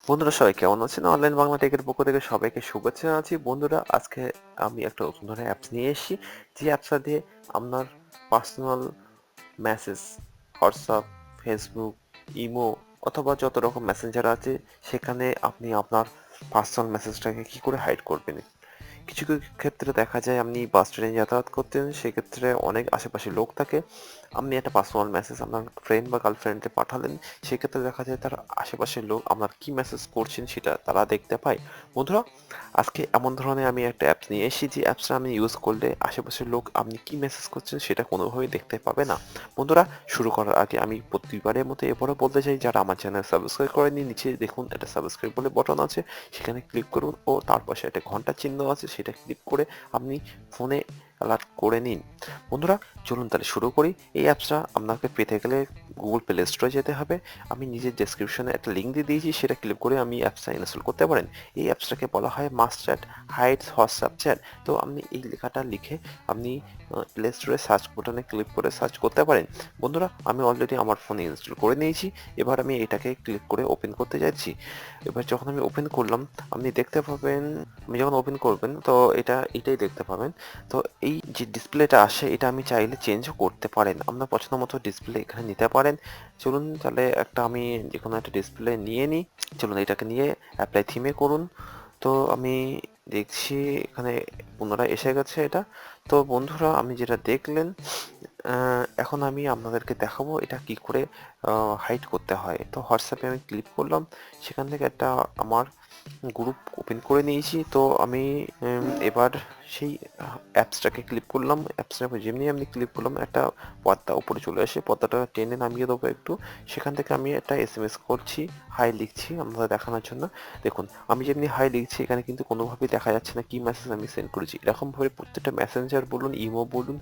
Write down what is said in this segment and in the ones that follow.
বন্ধুরা সবাই কেমন আছেন? অনলাইন বাংলা টেকের পক্ষ থেকে সবাইকে শুভেচ্ছা জানাচ্ছি। বন্ধুরা আজকে আমি একটা নতুন ধরনের অ্যাপস নিয়ে এসেছি, যে অ্যাপসটা দিয়ে আপনার personal message, WhatsApp, Facebook, imo অথবা যত রকম মেসেঞ্জার আছে সেখানে আপনি আপনার পার্সোনাল মেসেজটাকে কি করে হাইড করবেন। কিছু কিছু ক্ষেত্রে দেখা যায় আপনি বাস ট্রেনে যাতায়াত করতেন, সেক্ষেত্রে অনেক আশেপাশে লোক থাকে, আপনি একটা পার্সোনাল মেসেজ আপনার ফ্রেন্ড বা গার্লফ্রেন্ডকে পাঠালেন, সেক্ষেত্রে দেখা যায় তার আশেপাশের লোক আপনার কি মেসেজ করছেন সেটা তারা দেখতে পায়। বন্ধুরা আজকে এমন ধরনের আমি একটা অ্যাপস নিয়ে এসেছি, যে অ্যাপসটা আমি ইউজ করলে আশেপাশের লোক আপনি কি মেসেজ করছেন সেটা কোনোভাবেই দেখতে পাবে না। বন্ধুরা শুরু করার আগে আমি প্রতিবারের মতো এবারও বলতে চাই, যারা আমার চ্যানেল সাবস্ক্রাইব করেনি নিচে দেখুন একটা সাবস্ক্রাইব বলে বটন আছে, সেখানে ক্লিক করুন ও তার পাশে একটা ঘন্টার চিহ্ন আছে সেটা ক্লিক করে আপনি ফোনে অ্যালার্ট করে নিন। বন্ধুরা চলুন তাহলে শুরু করি। এই অ্যাপসটা আপনাকে পেতে গেলে গুগল প্লে স্টোরে যেতে হবে। আমি নিজের ডেসক্রিপশনে একটা লিঙ্ক দিয়ে দিয়েছি, সেটা ক্লিক করে আমি অ্যাপসটা ইনস্টল করতে পারেন। এই অ্যাপসটাকে বলা হয় must chat hides WhatsApp chat. তো আপনি এই লেখাটা লিখে আপনি প্লে স্টোরে সার্চ বাটনে ক্লিক করে সার্চ করতে পারেন। বন্ধুরা আমি অলরেডি আমার ফোনে ইনস্টল করে নিয়েছি, এবার আমি এটাকে ক্লিক করে ওপেন করতে যাচ্ছি। এবার যখন আমি ওপেন করলাম আপনি দেখতে পাবেন, আপনি যখন ওপেন করবেন তো এটাই দেখতে পাবেন। তো এই যে ডিসপ্লেটা আসে এটা আমি চাইলে চেঞ্জও করতে পারেন, আপনার পছন্দ মতো ডিসপ্লে এখানে নিতে পারেন। চলুন তাহলে আমি যে কোনো একটা ডিসপ্লে নিয়ে নিই। চলুন এটাকে নিয়ে অ্যাপ্লাই থিমে করুন। তো আমি দেখছি এখানে পুনরায় এসে গেছে এটা। তো বন্ধুরা আমি যেটা দেখলেন, এখন আমি আপনাদেরকে দেখাবো এটা কি করে হাইড করতে হয়। তো হোয়াটসঅ্যাপে আমি ক্লিক করলাম, সেখান থেকে একটা আমার গ্রুপ ওপেন করে নিয়েছি। তো আমি এবার সেই অ্যাপসটাকে ক্লিক করলাম, অ্যাপসটা যেমনি আমি ক্লিক করলাম একটা পর্দা উপরে চলে আসে, পর্দাটা টেনে নামিয়ে দেবো একটু। সেখান থেকে আমি একটা এসএমএস করছি, হাই লিখছি আপনাদের দেখানোর জন্য। দেখুন আমি যেমনি হাই লিখছি এখানে কিন্তু কোনোভাবেই দেখা যাচ্ছে না কি মেসেজ আমি সেন্ড করেছি। এরকমভাবে প্রত্যেকটা মেসেঞ্জার বলুন, ইমো বলুন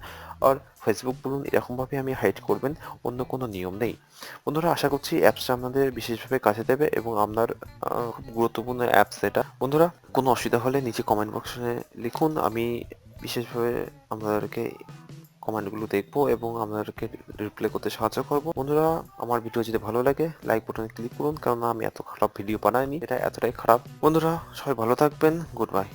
আর ফেসবুক বলুন, এরকমভাবে আমি হাইড করবেন, অন্য কোনো নিয়ম নেই। বন্ধুরা আশা করছি অ্যাপসটা আপনাদের বিশেষভাবে কাজে দেবে এবং আপনার খুব গুরুত্বপূর্ণ অ্যাপস এটা। বন্ধুরা কোনো অসুবিধা হলে নিচে কমেন্ট বক্সে লিখুন, আমি বিশেষভাবে আপনাদেরকে কমেন্টগুলো দেখবো এবং আপনাদেরকে রিপ্লাই করতে সাহায্য করবো। বন্ধুরা আমার ভিডিও যদি ভালো লাগে লাইক বাটনে ক্লিক করুন, কারণ আমি এত খারাপ ভিডিও বানাইনি, এটা এতটাই খারাপ। বন্ধুরা সবাই ভালো থাকবেন, গুড বাই।